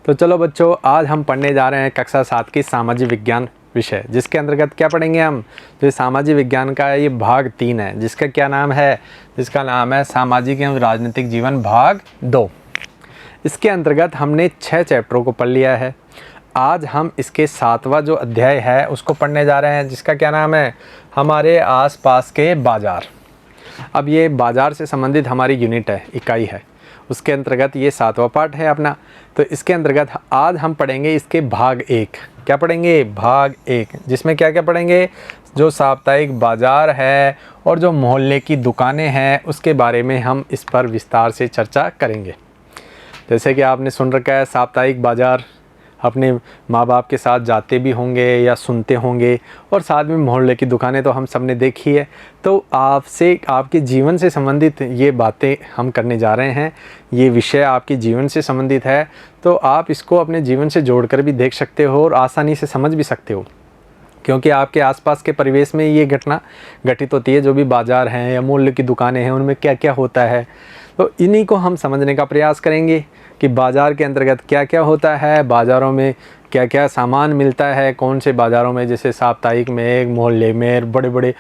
तो चलो बच्चों, आज हम पढ़ने जा रहे हैं कक्षा 7 की सामाजिक विज्ञान विषय, जिसके अंतर्गत क्या पढ़ेंगे हम। जो सामाजिक विज्ञान का ये भाग 3 है, जिसका क्या नाम है, जिसका नाम है सामाजिक एवं राजनीतिक जीवन भाग 2। इसके अंतर्गत हमने 6 चैप्टरों को पढ़ लिया है। आज हम इसके 7वां जो अध्याय है उसको पढ़ने जा रहे हैं, जिसका क्या नाम है, हमारे आसपास के बाज़ार। अब ये बाज़ार से संबंधित हमारी यूनिट है, इकाई है, उसके अंतर्गत ये 7वां पार्ट है अपना। तो इसके अंतर्गत आज हम पढ़ेंगे इसके भाग 1। क्या पढ़ेंगे? भाग 1, जिसमें क्या क्या पढ़ेंगे, जो साप्ताहिक बाज़ार है और जो मोहल्ले की दुकानें हैं उसके बारे में हम इस पर विस्तार से चर्चा करेंगे। जैसे कि आपने सुन रखा है, साप्ताहिक बाज़ार अपने माँ बाप के साथ जाते भी होंगे या सुनते होंगे, और साथ में मोहल्ले की दुकानें तो हम सब ने देखी है। तो आपसे, आपके जीवन से संबंधित ये बातें हम करने जा रहे हैं। ये विषय आपके जीवन से संबंधित है, तो आप इसको अपने जीवन से जोड़कर भी देख सकते हो और आसानी से समझ भी सकते हो, क्योंकि आपके आसपास के परिवेश में ये घटना घटित होती है। जो भी बाज़ार हैं या मोहल्ले की दुकानें हैं, उनमें क्या क्या होता है, तो इन्हीं को हम समझने का प्रयास करेंगे कि बाज़ार के अंतर्गत क्या क्या होता है, बाज़ारों में क्या क्या सामान मिलता है, कौन से बाज़ारों में, जैसे साप्ताहिक में, मोहल्ले में, बड़े बड़े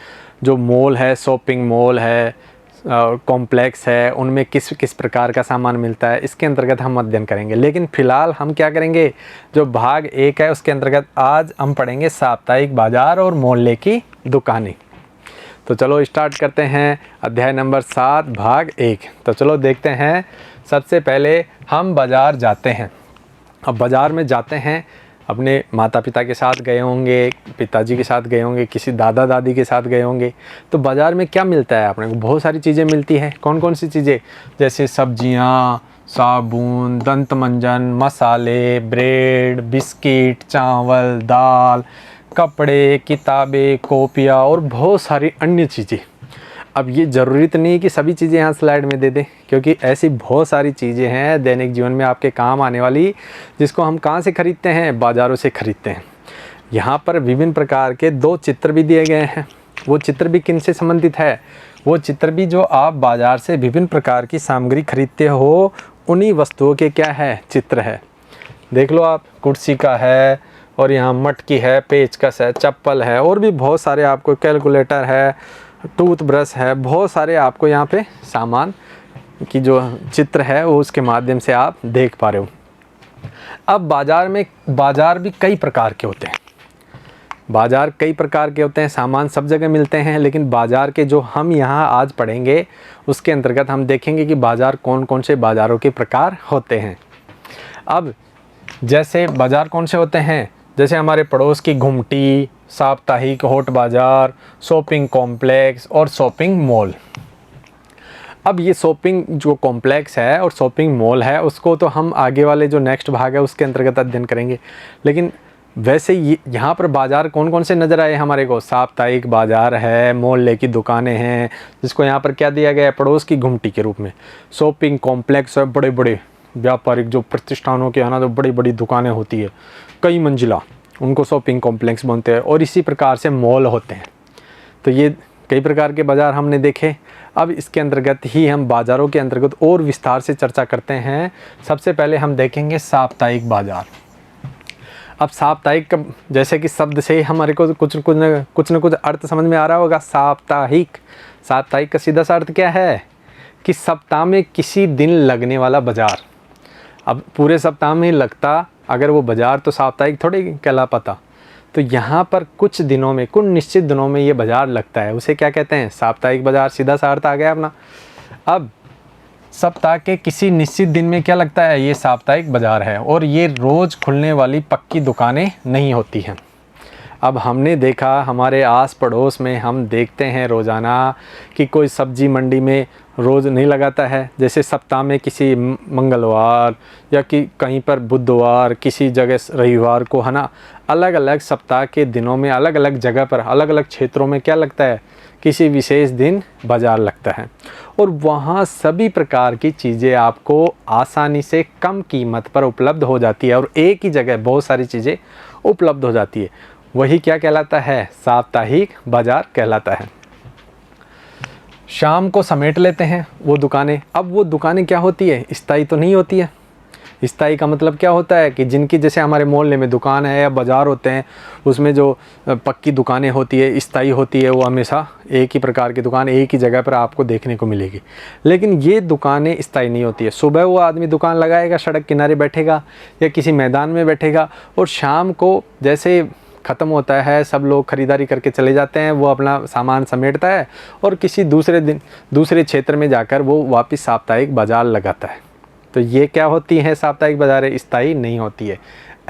जो मॉल है, शॉपिंग मॉल है, कॉम्प्लेक्स है, उनमें किस किस प्रकार का सामान मिलता है, इसके अंतर्गत हम अध्ययन करेंगे। लेकिन फ़िलहाल हम क्या करेंगे, जो भाग 1 है उसके अंतर्गत आज हम पढ़ेंगे साप्ताहिक बाज़ार और मोहल्ले की दुकानें। तो चलो स्टार्ट करते हैं अध्याय नंबर 7 भाग 1। तो चलो देखते हैं। सबसे पहले हम बाज़ार जाते हैं। अब बाज़ार में जाते हैं, अपने माता पिता के साथ गए होंगे, पिताजी के साथ गए होंगे, किसी दादा दादी के साथ गए होंगे। तो बाज़ार में क्या मिलता है, अपने को बहुत सारी चीज़ें मिलती हैं। कौन कौन सी चीज़ें? जैसे सब्जियां, साबुन, दंत मंजन, मसाले, ब्रेड, बिस्किट, चावल, दाल, कपड़े, किताबें, कॉपियाँ और बहुत सारी अन्य चीज़ें। अब ये ज़रूरी तो नहीं कि सभी चीज़ें यहाँ स्लाइड में दे दें, क्योंकि ऐसी बहुत सारी चीज़ें हैं दैनिक जीवन में आपके काम आने वाली, जिसको हम कहाँ से ख़रीदते हैं? बाज़ारों से ख़रीदते हैं। यहाँ पर विभिन्न प्रकार के 2 चित्र भी दिए गए हैं। वो चित्र भी किन से संबंधित है? वो चित्र भी जो आप बाज़ार से विभिन्न प्रकार की सामग्री खरीदते हो, उन्हीं वस्तुओं के क्या है, चित्र है। देख लो आप, कुर्सी का है, और यहाँ मटकी है, पेचकस है, चप्पल है, और भी बहुत सारे आपको, कैलकुलेटर है, टूथब्रश है, बहुत सारे आपको यहाँ पे सामान की जो चित्र है वो उसके माध्यम से आप देख पा रहे हो। अब बाज़ार भी कई प्रकार के होते हैं। बाज़ार कई प्रकार के होते हैं, सामान सब जगह मिलते हैं, लेकिन बाज़ार के जो हम यहाँ आज पढ़ेंगे उसके अंतर्गत हम देखेंगे कि बाज़ार कौन कौन से बाज़ारों के प्रकार होते हैं। अब जैसे बाज़ार कौन से होते हैं, जैसे हमारे पड़ोस की घुमटी, साप्ताहिक हाट बाज़ार, शॉपिंग कॉम्प्लेक्स और शॉपिंग मॉल। अब ये शॉपिंग जो कॉम्प्लेक्स है और शॉपिंग मॉल है, उसको तो हम आगे वाले जो नेक्स्ट भाग है उसके अंतर्गत अध्ययन करेंगे। लेकिन वैसे यहाँ पर बाज़ार कौन कौन से नज़र आए हमारे को? साप्ताहिक बाज़ार है, मोहल्ले की दुकानें हैं, जिसको यहाँ पर क्या दिया गया है, पड़ोस की घुमटी के रूप में। शॉपिंग कॉम्प्लेक्स है, बड़े बड़े व्यापारिक जो प्रतिष्ठानों के यहाँ जो बड़ी बड़ी दुकानें होती है, कई मंजिला, उनको शॉपिंग कॉम्प्लेक्स बनते हैं। और इसी प्रकार से मॉल होते हैं। तो ये कई प्रकार के बाज़ार हमने देखे। अब इसके अंतर्गत ही हम बाज़ारों के अंतर्गत और विस्तार से चर्चा करते हैं। सबसे पहले हम देखेंगे साप्ताहिक बाज़ार। अब साप्ताहिक का, जैसे कि शब्द से हमारे को कुछ न कुछ अर्थ समझ में आ रहा होगा। साप्ताहिक का सीधा सा अर्थ क्या है कि सप्ताह में किसी दिन लगने वाला बाज़ार। अब पूरे सप्ताह में लगता अगर वो बाज़ार, तो साप्ताहिक थोड़ी कहला पाता। तो यहाँ पर कुछ दिनों में, कुछ निश्चित दिनों में ये बाज़ार लगता है, उसे क्या कहते हैं? साप्ताहिक बाज़ार। सीधा सा अर्थ आ गया अपना। अब सप्ताह के किसी निश्चित दिन में क्या लगता है? ये साप्ताहिक बाज़ार है, और ये रोज़ खुलने वाली पक्की दुकानें नहीं होती हैं। अब हमने देखा हमारे आस पड़ोस में, हम देखते हैं रोज़ाना कि कोई सब्जी मंडी में रोज़ नहीं लगाता है। जैसे सप्ताह में किसी मंगलवार या कि कहीं पर बुधवार, किसी जगह रविवार को, है ना, अलग अलग सप्ताह के दिनों में अलग अलग जगह पर, अलग अलग क्षेत्रों में क्या लगता है, किसी विशेष दिन बाज़ार लगता है। और वहाँ सभी प्रकार की चीज़ें आपको आसानी से कम कीमत पर उपलब्ध हो जाती है, और एक ही जगह बहुत सारी चीज़ें उपलब्ध हो जाती है। वही क्या कहलाता है? साप्ताहिक बाज़ार कहलाता है। शाम को समेट लेते हैं वो दुकानें। अब वो दुकानें क्या होती है? स्थायी तो नहीं होती है। स्थायी का मतलब क्या होता है कि जिनकी जैसे हमारे मोहल्ले में दुकान है या बाज़ार होते हैं, उसमें जो पक्की दुकानें होती है, स्थायी होती है, वो हमेशा एक ही प्रकार की दुकान एक ही जगह पर आपको देखने को मिलेगी। लेकिन ये दुकानें स्थायी नहीं होती है। सुबह वो आदमी दुकान लगाएगा, सड़क किनारे बैठेगा या किसी मैदान में बैठेगा, और शाम को जैसे ख़त्म होता है, सब लोग ख़रीदारी करके चले जाते हैं, वो अपना सामान समेटता है और किसी दूसरे दिन दूसरे क्षेत्र में जाकर वो वापस साप्ताहिक बाज़ार लगाता है। तो ये क्या होती है, साप्ताहिक बाज़ारें स्थायी नहीं होती है,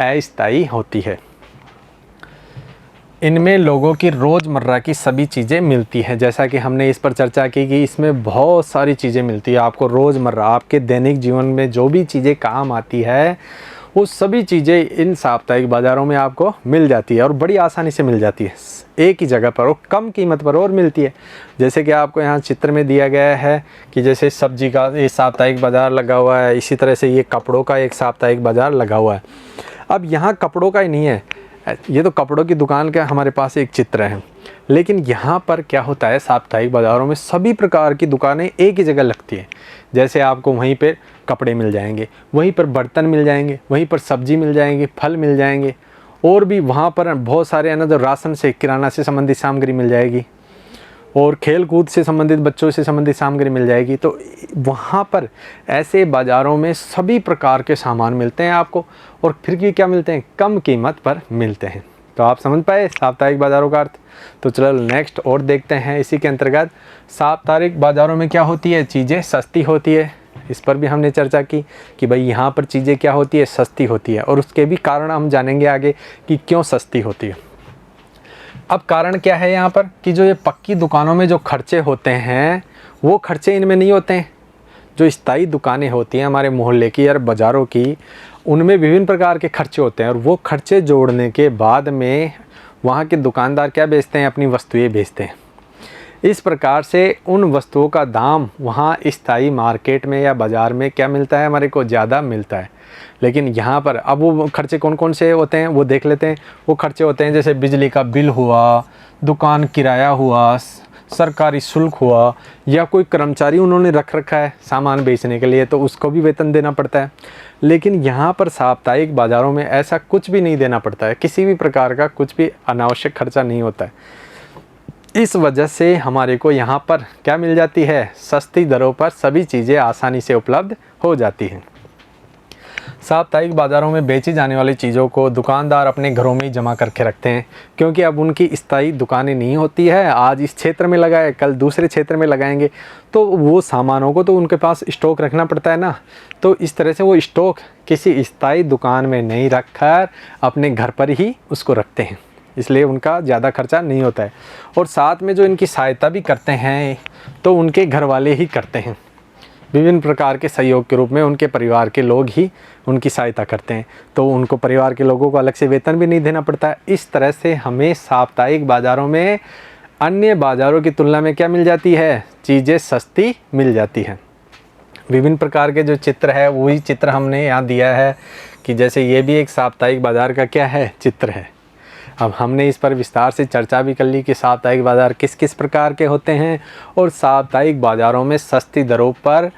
अस्थायी होती है। इनमें लोगों की रोज़मर्रा की सभी चीज़ें मिलती हैं। जैसा कि हमने इस पर चर्चा की कि इसमें बहुत सारी चीज़ें मिलती है आपको रोज़मर्रा, आपके दैनिक जीवन में जो भी चीज़ें काम आती है वो सभी चीज़ें इन साप्ताहिक बाज़ारों में आपको मिल जाती है और बड़ी आसानी से मिल जाती है, एक ही जगह पर और कम कीमत पर और मिलती है। जैसे कि आपको यहाँ चित्र में दिया गया है कि जैसे सब्जी का ये साप्ताहिक बाज़ार लगा हुआ है, इसी तरह से ये कपड़ों का एक साप्ताहिक बाज़ार लगा हुआ है। अब यहाँ कपड़ों का ही नहीं है, ये तो कपड़ों की दुकान का हमारे पास एक चित्र है, लेकिन यहाँ पर क्या होता है, साप्ताहिक बाज़ारों में सभी प्रकार की दुकानें एक ही जगह लगती हैं। जैसे आपको वहीं पर कपड़े मिल जाएंगे, वहीं पर बर्तन मिल जाएंगे, वहीं पर सब्जी मिल जाएंगे, फल मिल जाएंगे, और भी वहाँ पर बहुत सारे है ना, जो राशन से किराना से संबंधित सामग्री मिल जाएगी, और खेल कूद से संबंधित बच्चों से संबंधित सामग्री मिल जाएगी। तो वहाँ पर ऐसे बाज़ारों में सभी प्रकार के सामान मिलते हैं आपको, और फिर भी क्या मिलते हैं, कम कीमत पर मिलते हैं। तो आप समझ पाए साप्ताहिक बाज़ारों का अर्थ। तो चलो नेक्स्ट और देखते हैं इसी के अंतर्गत साप्ताहिक बाज़ारों में क्या होती है, चीज़ें सस्ती होती है। इस पर भी हमने चर्चा की कि भाई यहाँ पर चीज़ें क्या होती है, सस्ती होती है, और उसके भी कारण हम जानेंगे आगे कि क्यों सस्ती होती है। अब कारण क्या है यहाँ पर कि जो ये पक्की दुकानों में जो खर्चे होते हैं वो खर्चे इनमें नहीं होते हैं। जो स्थायी दुकानें होती हैं हमारे मोहल्ले की या बाज़ारों की, उनमें विभिन्न प्रकार के खर्चे होते हैं, और वो खर्चे जोड़ने के बाद में वहाँ के दुकानदार क्या बेचते हैं, अपनी वस्तुएं बेचते हैं। इस प्रकार से उन वस्तुओं का दाम वहाँ स्थायी मार्केट में या बाज़ार में क्या मिलता है, हमारे को ज़्यादा मिलता है। लेकिन यहाँ पर अब वो खर्चे कौन कौन से होते हैं वो देख लेते हैं। वो खर्चे होते हैं जैसे बिजली का बिल हुआ, दुकान किराया हुआ, सरकारी शुल्क हुआ, या कोई कर्मचारी उन्होंने रख रखा है सामान बेचने के लिए तो उसको भी वेतन देना पड़ता है। लेकिन यहाँ पर साप्ताहिक बाज़ारों में ऐसा कुछ भी नहीं देना पड़ता है, किसी भी प्रकार का कुछ भी अनावश्यक खर्चा नहीं होता है। इस वजह से हमारे को यहाँ पर क्या मिल जाती है, सस्ती दरों पर सभी चीज़ें आसानी से उपलब्ध हो जाती हैं। साप्ताहिक बाज़ारों में बेची जाने वाली चीज़ों को दुकानदार अपने घरों में ही जमा करके रखते हैं, क्योंकि अब उनकी स्थायी दुकानें नहीं होती है। आज इस क्षेत्र में लगाए, कल दूसरे क्षेत्र में लगाएंगे, तो वो सामानों को तो उनके पास स्टॉक रखना पड़ता है ना। तो इस तरह से वो स्टॉक किसी स्थायी दुकान में नहीं रखकर अपने घर पर ही उसको रखते हैं, इसलिए उनका ज़्यादा खर्चा नहीं होता है। और साथ में जो इनकी सहायता भी करते हैं तो उनके घर वाले ही करते हैं, विभिन्न प्रकार के सहयोग के रूप में उनके परिवार के लोग ही उनकी सहायता करते हैं, तो उनको परिवार के लोगों को अलग से वेतन भी नहीं देना पड़ता है। इस तरह से हमें साप्ताहिक बाज़ारों में अन्य बाज़ारों की तुलना में क्या मिल जाती है, चीज़ें सस्ती मिल जाती हैं। विभिन्न प्रकार के जो चित्र है वही चित्र हमने यहाँ दिया है कि जैसे ये भी एक साप्ताहिक बाज़ार का क्या है, चित्र है। अब हमने इस पर विस्तार से चर्चा भी कर ली कि साप्ताहिक बाज़ार किस किस प्रकार के होते हैं, और साप्ताहिक बाज़ारों में सस्ती दरों पर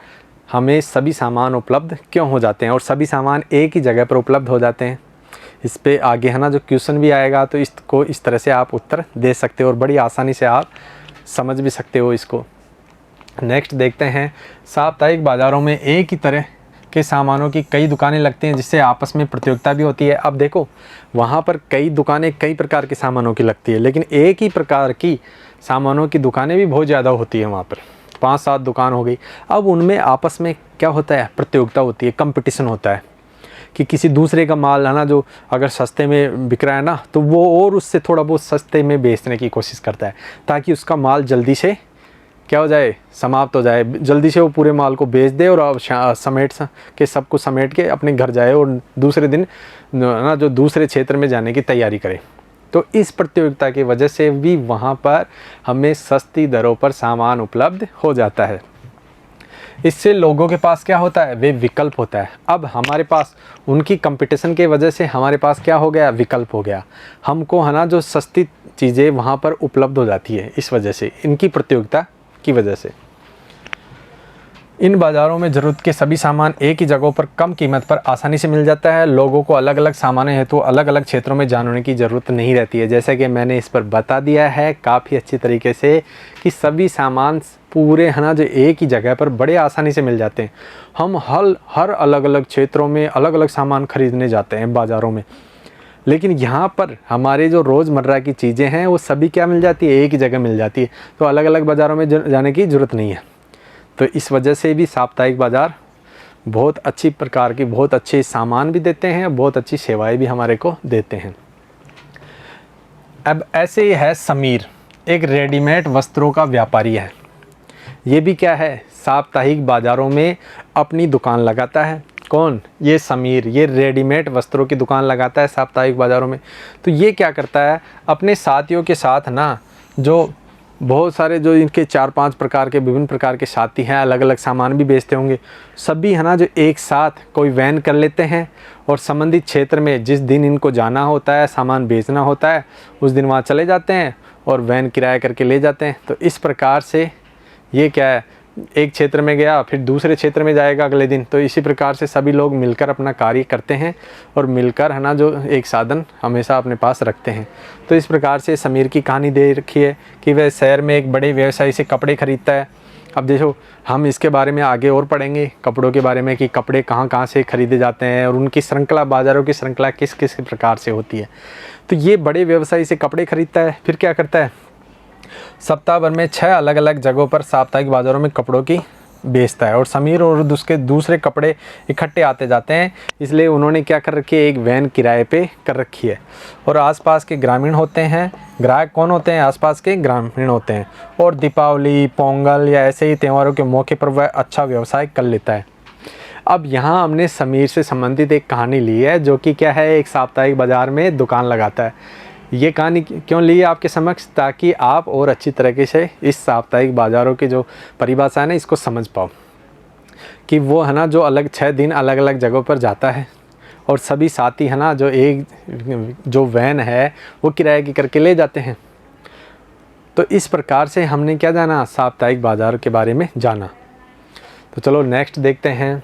हमें सभी सामान उपलब्ध क्यों हो जाते हैं, और सभी सामान एक ही जगह पर उपलब्ध हो जाते हैं। इस पे आगे है ना जो क्वेश्चन भी आएगा तो इसको इस तरह से आप उत्तर दे सकते हो और बड़ी आसानी से आप समझ भी सकते हो इसको। नेक्स्ट देखते हैं, साप्ताहिक बाज़ारों में एक ही तरह के सामानों की कई दुकानें लगती हैं जिससे आपस में प्रतियोगिता भी होती है। अब देखो वहाँ पर कई दुकानें कई प्रकार के सामानों की लगती है, लेकिन एक ही प्रकार की सामानों की दुकानें भी बहुत ज़्यादा होती है। वहाँ पर 5-7 दुकान हो गई। अब उनमें आपस में क्या होता है, प्रतियोगिता होती है, कंपटीशन होता है कि किसी दूसरे का माल है ना जो अगर सस्ते में बिक रहा है ना तो वो और उससे थोड़ा बहुत सस्ते में बेचने की कोशिश करता है ताकि उसका माल जल्दी से क्या हो जाए, समाप्त हो जाए, जल्दी से वो पूरे माल को बेच दे और समेट के सब कुछ समेट के अपने घर जाए और दूसरे दिन ना जो दूसरे क्षेत्र में जाने की तैयारी करे। तो इस प्रतियोगिता की वजह से भी वहाँ पर हमें सस्ती दरों पर सामान उपलब्ध हो जाता है। इससे लोगों के पास क्या होता है, वे विकल्प होता है। अब हमारे पास उनकी कंपटीशन के वजह से हमारे पास क्या हो गया, विकल्प हो गया। हमको है ना जो सस्ती चीज़ें वहाँ पर उपलब्ध हो जाती है, इस वजह से, इनकी प्रतियोगिता की वजह से। इन बाज़ारों में ज़रूरत के सभी सामान एक ही जगहों पर कम कीमत पर आसानी से मिल जाता है। लोगों को अलग अलग सामान हेतु अलग अलग क्षेत्रों में जाने की ज़रूरत नहीं रहती है। जैसे कि मैंने इस पर बता दिया है काफ़ी अच्छी तरीके से कि सभी सामान पूरे है ना जो एक ही जगह पर बड़े आसानी से मिल जाते हैं। हम हर अलग अलग क्षेत्रों में अलग अलग सामान खरीदने जाते हैं बाज़ारों में, लेकिन यहाँ पर हमारे जो रोज़मर्रा की चीज़ें हैं वो सभी क्या मिल जाती है, एक ही जगह मिल जाती है। तो अलग अलग बाज़ारों में जाने की ज़रूरत नहीं है। तो इस वजह से भी साप्ताहिक बाज़ार बहुत अच्छी प्रकार की बहुत अच्छे सामान भी देते हैं, बहुत अच्छी सेवाएं भी हमारे को देते हैं। अब ऐसे ही है समीर, एक रेडीमेड वस्त्रों का व्यापारी है। ये भी क्या है, साप्ताहिक बाज़ारों में अपनी दुकान लगाता है। कौन? ये समीर, ये रेडीमेड वस्त्रों की दुकान लगाता है साप्ताहिक बाज़ारों में। तो ये क्या करता है, अपने साथियों के साथ ना जो बहुत सारे जो इनके 4-5 प्रकार के विभिन्न प्रकार के साथी हैं, अलग अलग सामान भी बेचते होंगे, सभी है ना जो एक साथ कोई वैन कर लेते हैं और संबंधित क्षेत्र में जिस दिन इनको जाना होता है, सामान बेचना होता है, उस दिन वहाँ चले जाते हैं और वैन किराया करके ले जाते हैं। तो इस प्रकार से ये क्या है, एक क्षेत्र में गया फिर दूसरे क्षेत्र में जाएगा अगले दिन। तो इसी प्रकार से सभी लोग मिलकर अपना कार्य करते हैं और मिलकर है ना जो एक साधन हमेशा अपने पास रखते हैं। तो इस प्रकार से समीर की कहानी दे रखी है कि वह शहर में एक बड़े व्यवसायी से कपड़े खरीदता है। अब देखो हम इसके बारे में आगे और पढ़ेंगे कपड़ों के बारे में कि कपड़े कहाँ कहाँ से खरीदे जाते हैं और उनकी श्रृंखला, बाज़ारों की श्रृंखला किस किस प्रकार से होती है। तो ये बड़े व्यवसायी से कपड़े खरीदता है, फिर क्या करता है, सप्ताह भर में 6 अलग अलग जगहों पर साप्ताहिक बाज़ारों में कपड़ों की बेचता है। और समीर और उसके दूसरे कपड़े इकट्ठे आते जाते हैं, इसलिए उन्होंने क्या कर रखी है, एक वैन किराए पे कर रखी है। और आसपास के ग्रामीण होते हैं, ग्राहक कौन होते हैं, आसपास के ग्रामीण होते हैं। और दीपावली, पोंगल या ऐसे ही त्योहारों के मौके पर वह अच्छा व्यवसाय कर लेता है। अब यहाँ हमने समीर से संबंधित एक कहानी ली है जो कि क्या है, एक साप्ताहिक बाज़ार में दुकान लगाता है। ये कहानी क्यों ली है आपके समक्ष, ताकि आप और अच्छी तरीके से इस साप्ताहिक बाज़ारों की जो परिभाषा है ना इसको समझ पाओ कि वो है ना जो अलग 6 दिन अलग अलग जगहों पर जाता है और सभी साथी है ना जो एक जो वैन है वो किराए की करके ले जाते हैं। तो इस प्रकार से हमने क्या जाना, साप्ताहिक बाज़ार के बारे में जाना। तो चलो नेक्स्ट देखते हैं,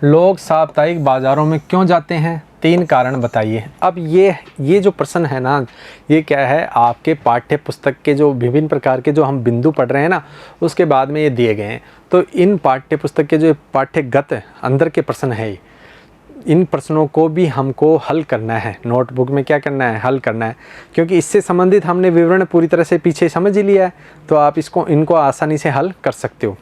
लोग साप्ताहिक बाज़ारों में क्यों जाते हैं, 3 कारण बताइए। अब ये जो प्रश्न है ना, ये क्या है, आपके पाठ्य पुस्तक के जो विभिन्न प्रकार के जो हम बिंदु पढ़ रहे हैं ना उसके बाद में ये दिए गए हैं। तो इन पाठ्य पुस्तक के जो पाठ्यगत अंदर के प्रश्न है, इन प्रश्नों को भी हमको हल करना है, नोटबुक में क्या करना है, हल करना है। क्योंकि इससे संबंधित हमने विवरण पूरी तरह से पीछे समझ ही लिया है, तो आप इनको आसानी से हल कर सकते हो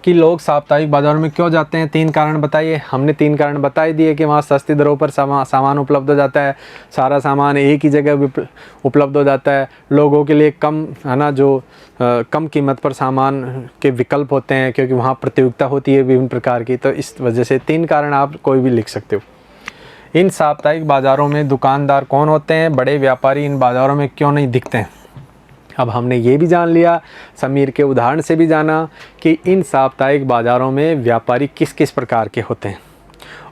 कि लोग साप्ताहिक बाज़ार में क्यों जाते हैं। 3 कारण बताइए। हमने 3 कारण बता ही दिए कि वहाँ सस्ती दरों पर सामान उपलब्ध हो जाता है, सारा सामान एक ही जगह उपलब्ध हो जाता है, लोगों के लिए कम है ना जो कम कीमत पर सामान के विकल्प होते हैं क्योंकि वहाँ प्रतियोगिता होती है विभिन्न प्रकार की। तो इस वजह से 3 कारण आप कोई भी लिख सकते हो। इन साप्ताहिक बाज़ारों में दुकानदार कौन होते हैं, बड़े व्यापारी इन बाज़ारों में क्यों नहीं दिखते हैं। अब हमने ये भी जान लिया, समीर के उदाहरण से भी जाना कि इन साप्ताहिक बाज़ारों में व्यापारी किस किस प्रकार के होते हैं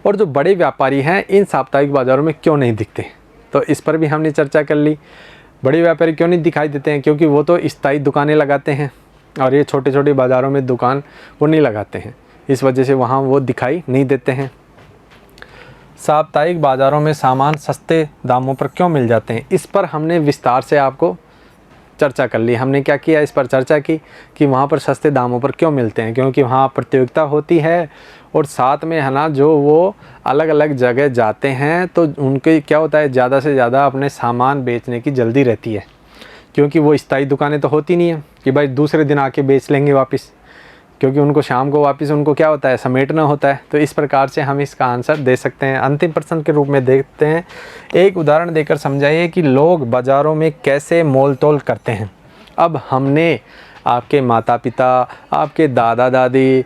और जो बड़े व्यापारी हैं इन साप्ताहिक बाज़ारों में क्यों नहीं दिखते। तो इस पर भी हमने चर्चा कर ली। बड़े व्यापारी क्यों नहीं दिखाई देते हैं, क्योंकि वो तो स्थायी दुकानें लगाते हैं और ये छोटे छोटे बाज़ारों में दुकान वो नहीं लगाते हैं, इस वजह से वहाँ वो दिखाई नहीं देते हैं। साप्ताहिक बाज़ारों में सामान सस्ते दामों पर क्यों मिल जाते हैं, इस पर हमने विस्तार से आपको चर्चा कर ली। हमने क्या किया, इस पर चर्चा की कि वहाँ पर सस्ते दामों पर क्यों मिलते हैं, क्योंकि वहाँ प्रतियोगिता होती है और साथ में है ना जो वो अलग अलग जगह जाते हैं तो उनके क्या होता है, ज़्यादा से ज़्यादा अपने सामान बेचने की जल्दी रहती है, क्योंकि वो स्थायी दुकानें तो होती नहीं है कि भाई दूसरे दिन आके बेच लेंगे वापस, क्योंकि उनको शाम को वापस उनको क्या होता है, समेटना होता है। तो इस प्रकार से हम इसका आंसर दे सकते हैं। अंतिम प्रश्न के रूप में देखते हैं, एक उदाहरण देकर समझाइए कि लोग बाज़ारों में कैसे मोल तोल करते हैं। अब हमने आपके माता पिता, आपके दादा दादी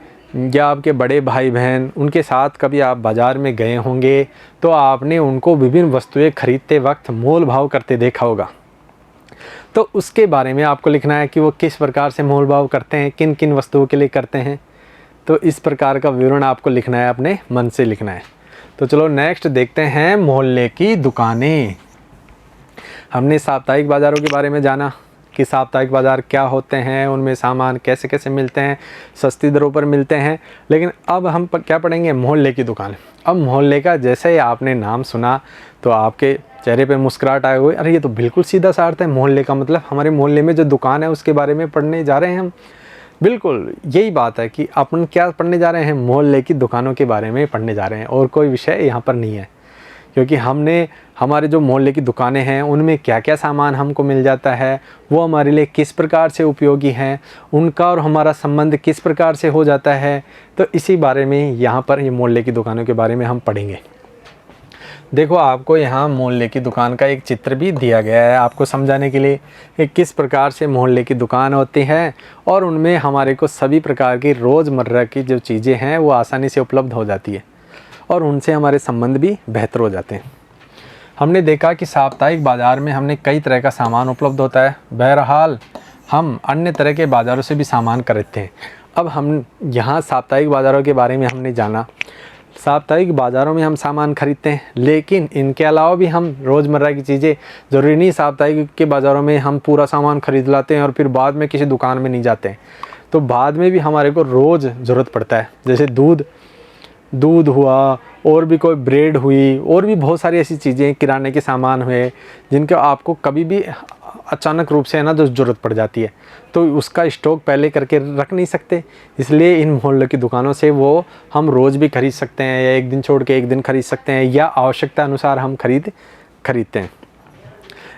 या आपके बड़े भाई बहन, उनके साथ कभी आप बाज़ार में गए होंगे तो आपने उनको विभिन्न वस्तुएं खरीदते वक्त मोल भाव करते देखा होगा। तो उसके बारे में आपको लिखना है कि वो किस प्रकार से मोल भाव करते हैं, किन किन वस्तुओं के लिए करते हैं। तो इस प्रकार का विवरण आपको लिखना है, अपने मन से लिखना है। तो चलो नेक्स्ट देखते हैं, मोहल्ले की दुकानें। हमने साप्ताहिक बाज़ारों के बारे में जाना कि साप्ताहिक बाज़ार क्या होते हैं, उनमें सामान कैसे कैसे मिलते हैं, सस्ती दरों पर मिलते हैं। लेकिन अब हम क्या पढ़ेंगे, मोहल्ले की दुकान। अब मोहल्ले का जैसे ही आपने नाम सुना तो आपके चेहरे पे मुस्कुराहट आ गई, अरे ये तो बिल्कुल सीधा सा अर्थ है। मोहल्ले का मतलब हमारे मोहल्ले में जो दुकान है उसके बारे में पढ़ने जा रहे हैं हम। बिल्कुल यही बात है कि अपन क्या पढ़ने जा रहे हैं, मोहल्ले की दुकानों के बारे में पढ़ने जा रहे हैं, और कोई विषय यहाँ पर नहीं है। क्योंकि हमने हमारे जो मोहल्ले की दुकानें हैं उनमें क्या क्या सामान हमको मिल जाता है, वो हमारे लिए किस प्रकार से उपयोगी हैं, उनका और हमारा संबंध किस प्रकार से हो जाता है, तो इसी बारे में यहाँ पर ये मोहल्ले की दुकानों के बारे में हम पढ़ेंगे। देखो आपको यहाँ मोहल्ले की दुकान का एक चित्र भी दिया गया है आपको समझाने के लिए कि किस प्रकार से मोहल्ले की दुकान होती है, और उनमें हमारे को सभी प्रकार की रोज़मर्रा की जो चीज़ें हैं वो आसानी से उपलब्ध हो जाती है, और उनसे हमारे संबंध भी बेहतर हो जाते हैं। हमने देखा कि साप्ताहिक बाज़ार में हमने कई तरह का सामान उपलब्ध होता है, बहरहाल हम अन्य तरह के बाज़ारों से भी सामान खरीदते हैं। अब हम यहाँ साप्ताहिक बाज़ारों के बारे में हमने जाना, साप्ताहिक बाज़ारों में हम सामान खरीदते हैं, लेकिन इनके अलावा भी हम रोज़मर्रा की चीज़ें, ज़रूरी नहीं साप्ताहिक के बाज़ारों में हम पूरा सामान खरीद लाते हैं और फिर बाद में किसी दुकान में नहीं जाते हैं, तो बाद में भी हमारे को रोज़ ज़रूरत पड़ता है। जैसे दूध हुआ, और भी कोई ब्रेड हुई, और भी बहुत सारी ऐसी चीज़ें, किराने के सामान हुए, जिनका आपको कभी भी अचानक रूप से है ना जो ज़रूरत पड़ जाती है, तो उसका स्टॉक पहले करके रख नहीं सकते। इसलिए इन मोहल्ले की दुकानों से वो हम रोज़ भी खरीद सकते हैं, या एक दिन छोड़ के एक दिन खरीद सकते हैं, या आवश्यकता अनुसार हम खरीदते हैं।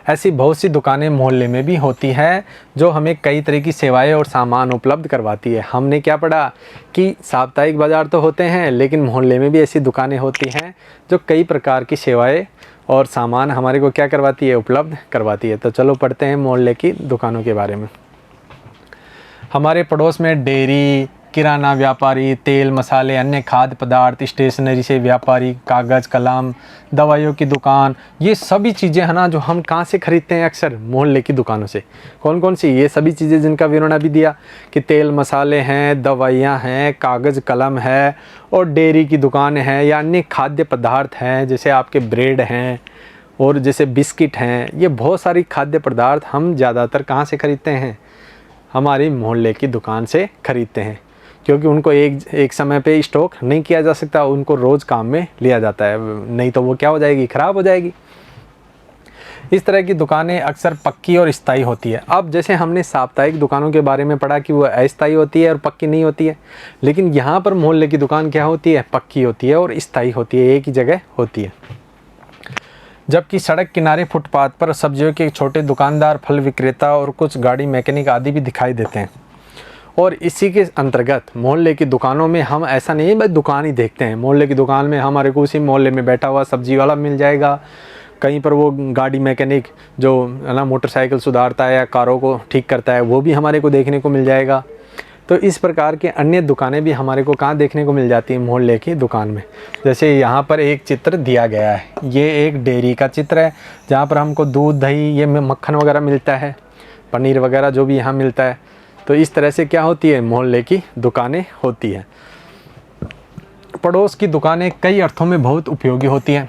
ऐसी बहुत सी दुकानें मोहल्ले में भी होती हैं जो हमें कई तरह की सेवाएं और सामान उपलब्ध करवाती है। हमने क्या पढ़ा कि साप्ताहिक बाज़ार तो होते हैं, लेकिन मोहल्ले में भी ऐसी दुकानें होती हैं जो कई प्रकार की सेवाएं और सामान हमारे को क्या करवाती है, उपलब्ध करवाती है। तो चलो पढ़ते हैं मोहल्ले की दुकानों के बारे में। हमारे पड़ोस में डेयरी, किराना व्यापारी, तेल मसाले, अन्य खाद्य पदार्थ, स्टेशनरी से व्यापारी, कागज़ कलम, दवाइयों की दुकान, ये सभी चीज़ें हैं ना जो हम कहाँ से खरीदते हैं, अक्सर मोहल्ले की दुकानों से। कौन कौन सी, ये सभी चीज़ें जिनका विवरण अभी दिया कि तेल मसाले हैं, दवाइयाँ हैं, कागज़ कलम है, और डेयरी की दुकान है, या अन्य खाद्य पदार्थ हैं जैसे आपके ब्रेड हैं और जैसे बिस्किट हैं। ये बहुत सारी खाद्य पदार्थ हम ज़्यादातर कहाँ से खरीदते हैं, हमारी मोहल्ले की दुकान से खरीदते हैं, क्योंकि उनको एक समय पे स्टॉक नहीं किया जा सकता, उनको रोज़ काम में लिया जाता है, नहीं तो वो क्या हो जाएगी, ख़राब हो जाएगी। इस तरह की दुकानें अक्सर पक्की और स्थायी होती है। अब जैसे हमने साप्ताहिक दुकानों के बारे में पढ़ा कि वो अस्थायी होती है और पक्की नहीं होती है, लेकिन यहाँ पर मोहल्ले की दुकान क्या होती है, पक्की होती है और स्थायी होती है, एक ही जगह होती है। जबकि सड़क किनारे फुटपाथ पर सब्जियों के छोटे दुकानदार, फल विक्रेता और कुछ गाड़ी मैकेनिक आदि भी दिखाई देते हैं। और इसी के अंतर्गत मोहल्ले की दुकानों में हम ऐसा नहीं है बस दुकान ही देखते हैं, मोहल्ले की दुकान में हमारे को उसी मोहल्ले में बैठा हुआ सब्जी वाला मिल जाएगा, कहीं पर वो गाड़ी मैकेनिक जो है ना मोटरसाइकिल सुधारता है या कारों को ठीक करता है वो भी हमारे को देखने को मिल जाएगा। तो इस प्रकार के अन्य दुकानें भी हमारे को कहाँ देखने को मिल जाती हैं, मोहल्ले की दुकान में। जैसे यहाँ पर एक चित्र दिया गया है, ये एक डेयरी का चित्र है जहाँ पर हमको दूध, दही, ये मक्खन वगैरह मिलता है, पनीर वगैरह जो भी यहाँ मिलता है। तो इस तरह से क्या होती है, मोहल्ले की दुकानें होती हैं। पड़ोस की दुकानें कई अर्थों में बहुत उपयोगी होती हैं।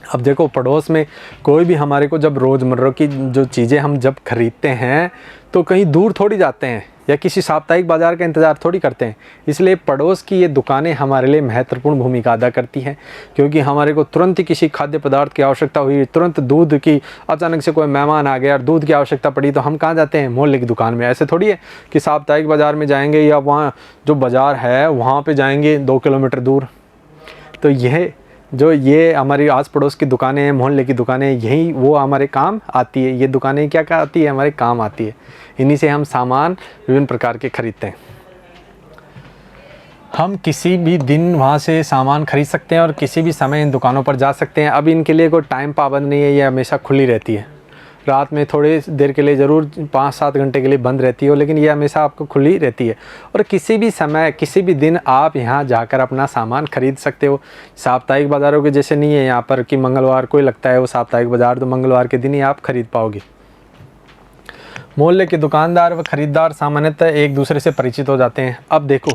अब देखो पड़ोस में कोई भी हमारे को जब रोज़मर्रा की जो चीज़ें हम जब खरीदते हैं तो कहीं दूर थोड़ी जाते हैं या किसी साप्ताहिक बाज़ार का इंतज़ार थोड़ी करते हैं। इसलिए पड़ोस की ये दुकानें हमारे लिए महत्वपूर्ण भूमिका अदा करती हैं, क्योंकि हमारे को तुरंत ही किसी खाद्य पदार्थ की आवश्यकता हुई, तुरंत दूध की, अचानक से कोई मेहमान आ गया और दूध की आवश्यकता पड़ी तो हम कहाँ जाते हैं, मोहल्ले की दुकान में। ऐसे थोड़ी है कि साप्ताहिक बाज़ार में जाएंगे या वहाँ जो बाज़ार है वहाँ पर जाएंगे 2 किलोमीटर दूर। तो ये हमारी आस पड़ोस की दुकानें हैं, मोहल्ले की दुकानें, यही वो हमारे काम आती है। ये दुकानें क्या आती है, हमारे काम आती है। इन्हीं से हम सामान विभिन्न प्रकार के खरीदते हैं। हम किसी भी दिन वहाँ से सामान खरीद सकते हैं और किसी भी समय इन दुकानों पर जा सकते हैं। अब इनके लिए कोई टाइम पाबंद नहीं है, ये हमेशा खुली रहती है। रात में थोड़ी देर के लिए ज़रूर 5-7 घंटे के लिए बंद रहती हो, लेकिन ये हमेशा आपको खुली रहती है। और किसी भी समय किसी भी दिन आप यहाँ जाकर अपना सामान खरीद सकते हो। साप्ताहिक बाज़ारों के जैसे नहीं है यहाँ पर कि मंगलवार को ही लगता है वो साप्ताहिक बाज़ार, तो मंगलवार के दिन ही आप खरीद पाओगे। मोहल्ले के दुकानदार व ख़रीदार सामान्यतः एक दूसरे से परिचित हो जाते हैं। अब देखो,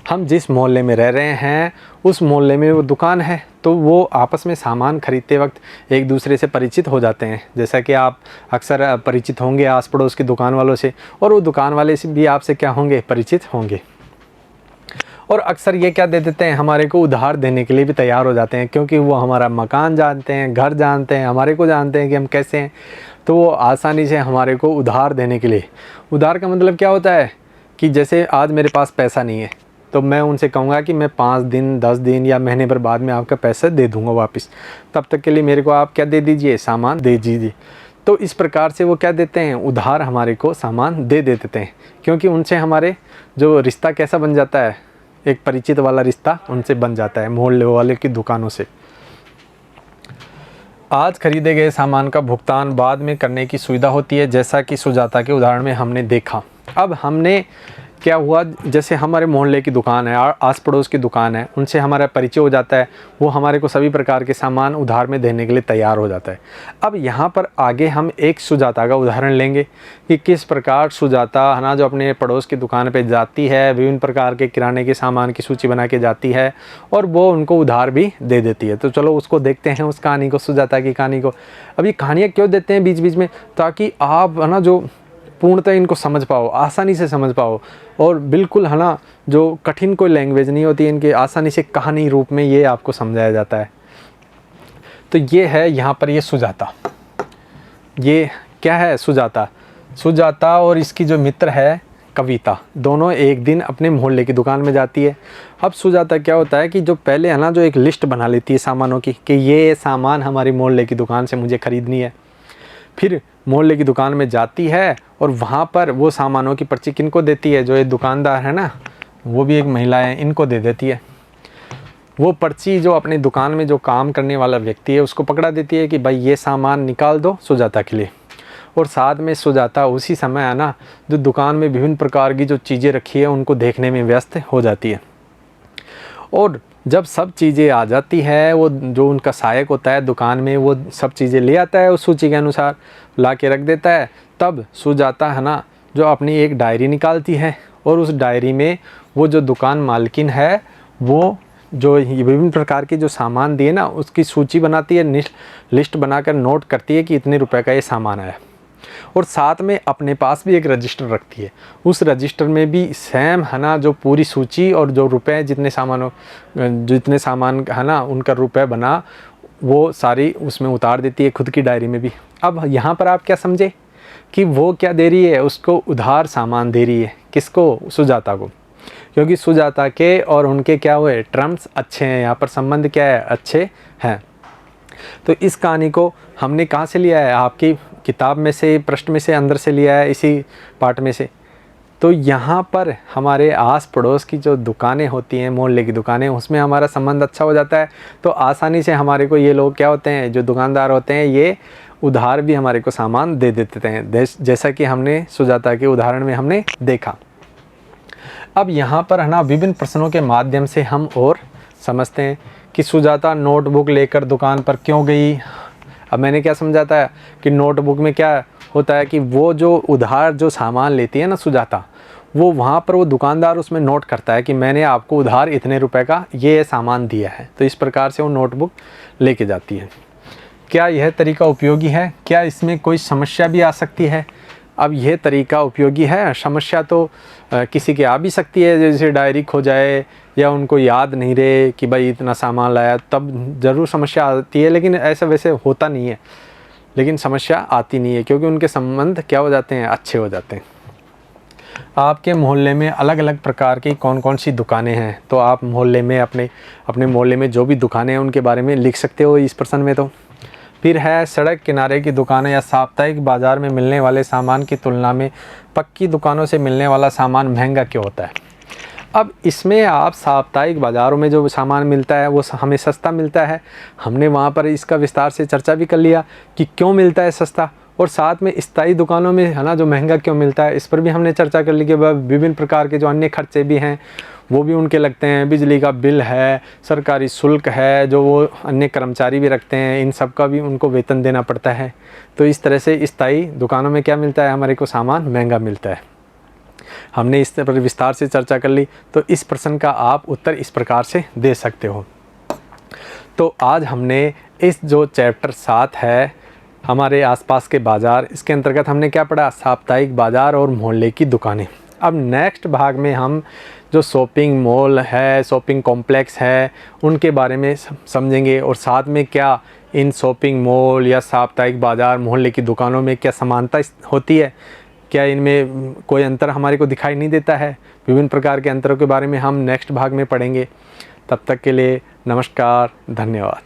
हम जिस मोहल्ले में रह रहे हैं उस मोहल्ले में वो दुकान है, तो वो आपस में सामान खरीदते वक्त एक दूसरे से परिचित हो जाते हैं। जैसा कि आप अक्सर परिचित होंगे आस पड़ोस की दुकान वालों से, और वो दुकान वाले से भी आपसे क्या होंगे, परिचित होंगे। और अक्सर ये क्या दे देते हैं, हमारे को उधार देने के लिए भी तैयार हो जाते हैं, क्योंकि वो हमारा मकान जानते हैं, घर जानते हैं, हमारे को जानते हैं कि हम कैसे हैं, तो वो आसानी से हमारे को उधार देने के लिए। उधार का मतलब क्या होता है कि जैसे आज मेरे पास पैसा नहीं है, तो मैं उनसे कहूँगा कि मैं 5 दिन 10 दिन या महीने भर बाद में आपका पैसा दे दूँगा वापस, तब तक के लिए मेरे को आप क्या दे दीजिए, सामान दे दीजिए। तो इस प्रकार से वो क्या देते हैं, उधार हमारे को सामान दे देते हैं, क्योंकि उनसे हमारे जो रिश्ता कैसा बन जाता है, एक परिचित वाला रिश्ता उनसे बन जाता है, मोहल्ले वाले की दुकानों से। आज खरीदे गए सामान का भुगतान बाद में करने की सुविधा होती है, जैसा कि सुजाता के उदाहरण में हमने देखा। अब हमने क्या हुआ, जैसे हमारे मोहल्ले की दुकान है, आस पड़ोस की दुकान है, उनसे हमारा परिचय हो जाता है, वो हमारे को सभी प्रकार के सामान उधार में देने के लिए तैयार हो जाता है। अब यहाँ पर आगे हम एक सुजाता का उदाहरण लेंगे कि किस प्रकार सुजाता है ना, जो अपने पड़ोस की दुकान पे जाती है, विभिन्न प्रकार के किराने के सामान की सूची बना के जाती है और वो उनको उधार भी दे देती है। तो चलो उसको देखते हैं, उस कहानी को, सुजाता की कहानी को। अब ये कहानियाँ क्यों देते हैं बीच बीच में, ताकि आप है ना जो पूर्णतः इनको समझ पाओ, आसानी से समझ पाओ, और बिल्कुल है ना जो कठिन कोई लैंग्वेज नहीं होती इनके, आसानी से कहानी रूप में ये आपको समझाया जाता है। तो ये है यहाँ पर ये सुजाता, ये क्या है, सुजाता। सुजाता और इसकी जो मित्र है कविता, दोनों एक दिन अपने मोहल्ले की दुकान में जाती है। अब सुजाता क्या होता है कि जो पहले है ना जो एक लिस्ट बना लेती है सामानों की, कि ये सामान हमारी मोहल्ले की दुकान से मुझे ख़रीदनी है। फिर मोहल्ले की दुकान में जाती है और वहाँ पर वो सामानों की पर्ची किनको देती है, जो ये दुकानदार है ना, वो भी एक महिला है, इनको दे देती है। वो पर्ची जो अपनी दुकान में जो काम करने वाला व्यक्ति है उसको पकड़ा देती है कि भाई ये सामान निकाल दो सुजाता के लिए। और साथ में सुजाता उसी समय है ना जो दुकान में विभिन्न प्रकार की जो चीज़ें रखी है उनको देखने में व्यस्त हो जाती है। और जब सब चीज़ें आ जाती है, वो जो उनका सहायक होता है दुकान में, वो सब चीज़ें ले आता है उस सूची के अनुसार, ला के रख देता है। तब सुजाता है ना जो अपनी एक डायरी निकालती है, और उस डायरी में वो जो दुकान मालकिन है वो जो विभिन्न प्रकार के जो सामान दिए ना उसकी सूची बनाती है, लिस्ट बनाकर नोट करती है कि इतने रुपए का ये सामान आया। और साथ में अपने पास भी एक रजिस्टर रखती है, उस रजिस्टर में भी सेम है ना जो पूरी सूची और जो रुपए जितने सामान है ना उनका रुपए बना वो सारी उसमें उतार देती है, खुद की डायरी में भी। अब यहाँ पर आप क्या समझे कि वो क्या दे रही है, उसको उधार सामान दे रही है। किसको, सुजाता को, क्योंकि सुजाता के और उनके क्या हुए, टर्म्स अच्छे हैं, यहाँ पर संबंध क्या है, अच्छे हैं। तो इस कहानी को हमने कहाँ से लिया है, आपकी किताब में से, पृष्ठ में से, अंदर से लिया है, इसी पार्ट में से। तो यहाँ पर हमारे आस पड़ोस की जो दुकानें होती हैं, मोहल्ले की दुकानें, उसमें हमारा संबंध अच्छा हो जाता है। तो आसानी से हमारे को ये लोग क्या होते हैं, जो दुकानदार होते हैं, ये उधार भी हमारे को सामान दे देते हैं, जैसा कि हमने सुजाता के उदाहरण में हमने देखा। अब यहाँ पर है ना विभिन्न प्रश्नों के माध्यम से हम और समझते हैं कि सुजाता नोटबुक लेकर दुकान पर क्यों गई। अब मैंने क्या समझाता है कि नोटबुक में क्या होता है कि वो जो उधार जो सामान लेती है ना सुजाता, वो वहाँ पर वो दुकानदार उसमें नोट करता है कि मैंने आपको उधार इतने रुपए का ये सामान दिया है। तो इस प्रकार से वो नोटबुक लेके जाती है। क्या यह तरीका उपयोगी है, क्या इसमें कोई समस्या भी आ सकती है? अब यह तरीका उपयोगी है, समस्या तो किसी की आ भी सकती है, जैसे डायरी खो जाए या उनको याद नहीं रहे कि भाई इतना सामान लाया, तब ज़रूर समस्या आती है। लेकिन ऐसा वैसे होता नहीं है, लेकिन समस्या आती नहीं है क्योंकि उनके संबंध क्या हो जाते हैं, अच्छे हो जाते हैं। आपके मोहल्ले में अलग अलग प्रकार की कौन कौन सी दुकानें हैं, तो आप मोहल्ले में अपने मोहल्ले में जो भी दुकानें हैं उनके बारे में लिख सकते हो इस प्रश्न में। तो फिर है सड़क किनारे की दुकानें या साप्ताहिक बाज़ार में मिलने वाले सामान की तुलना में पक्की दुकानों से मिलने वाला सामान महंगा क्यों होता है। अब इसमें आप साप्ताहिक बाज़ारों में जो सामान मिलता है वो हमें सस्ता मिलता है। हमने वहाँ पर इसका विस्तार से चर्चा भी कर लिया कि क्यों मिलता है सस्ता, और साथ में स्थायी दुकानों में है ना जो महंगा क्यों मिलता है, इस पर भी हमने चर्चा कर ली कि विभिन्न प्रकार के जो अन्य खर्चे भी हैं वो भी उनके लगते हैं। बिजली का बिल है, सरकारी शुल्क है, जो वो अन्य कर्मचारी भी रखते हैं, इन सब का भी उनको वेतन देना पड़ता है। तो इस तरह से स्थायी दुकानों में क्या मिलता है, हमारे को सामान महंगा मिलता है। हमने इस पर विस्तार से चर्चा कर ली। तो इस प्रश्न का आप उत्तर इस प्रकार से दे सकते हो। तो आज हमने इस जो चैप्टर 7 है हमारे आसपास के बाज़ार, इसके अंतर्गत हमने क्या पढ़ा, साप्ताहिक बाज़ार और मोहल्ले की दुकानें। अब नेक्स्ट भाग में हम जो शॉपिंग मॉल है, शॉपिंग कॉम्प्लेक्स है, उनके बारे में समझेंगे और साथ में क्या इन शॉपिंग मॉल या साप्ताहिक बाज़ार मोहल्ले की दुकानों में क्या समानता होती है, क्या इनमें कोई अंतर हमारे को दिखाई नहीं देता है। विभिन्न प्रकार के अंतरों के बारे में हम नेक्स्ट भाग में पढ़ेंगे। तब तक के लिए नमस्कार, धन्यवाद।